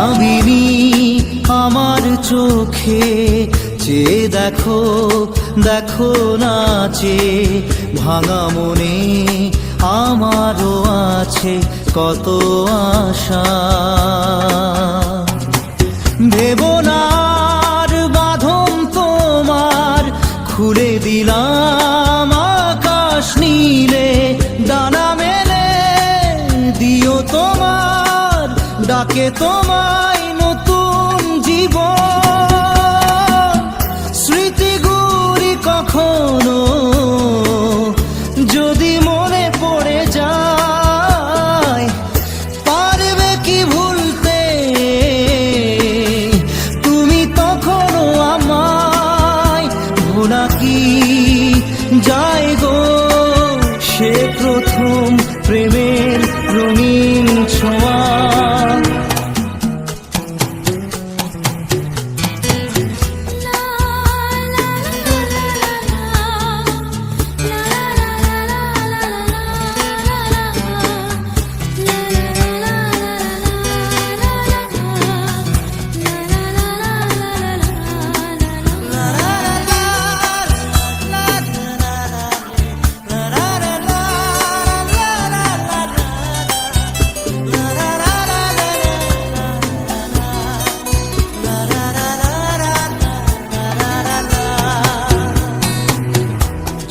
মায়াবিনী আমার চোখে চেয়ে দেখো দেখো নাচে ভাঙা মনে আমারও আছে কত আশা। ভেবো না আর বাঁধন তোমার, খুলে দিলাম আকাশ নীলে, ডানা মেলে দিও তোমার ডাকে তোমায় নতুন জীবন। স্মৃতিগুলি কখনো যদি মনে পড়ে যায়, পারবে কি ভুলতে তুমি তখনও আমায়? ভোলা কি যায় গো সে প্রথম প্রেমের রঙিন ছোঁয়া।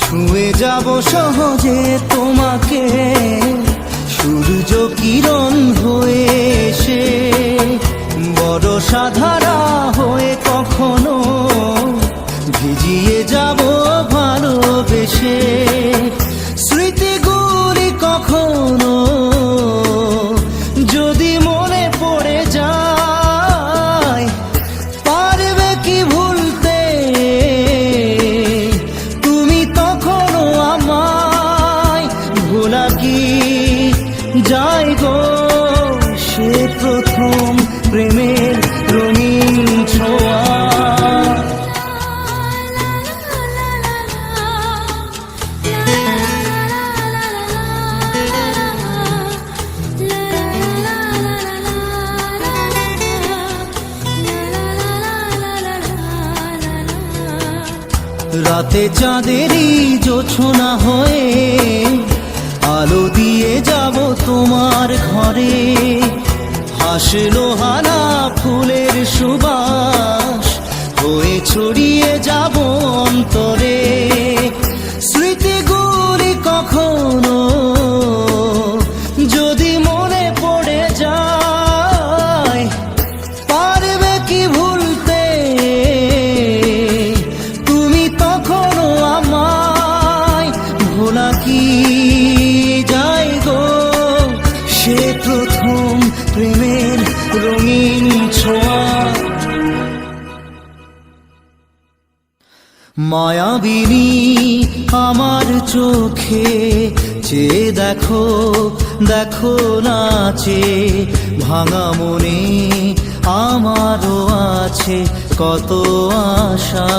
ছুঁয়ে যাব সহজে তোমাকে সূর্য কিরণ হয়ে এসে, বরষা ধারা হয়ে কখনো ভিজিয়ে যাব ভালোবেসে। স্মৃতিগুলি কখনো যদি মনে পড়ে যায়, পারবে কি ভুলতে তুমি তখনও আমায়? ভোলা কি যায় গো সে প্রথম প্রেমের রঙিন ছোঁয়া। রাতে চাঁদেরই জোছনা হয়ে আলো দিয়ে যাব তোমার ঘরে, হাসলো হানা ফুলের সুবাস হয়ে ছড়িয়ে যাব অন্তরে। স্মৃতিগুলি কখনো যদি মনে পড়ে যায়, পারবে কি ভুলতে তুমি তখনও আমায়? ভোলা কি যায় গো সে প্রথম প্রেমের রঙিন ছোঁয়া। মায়াবিনী আমার চোখে চেয়ে দেখো দেখো নাচে ভাঙা মনে আমারও আছে কত আশা।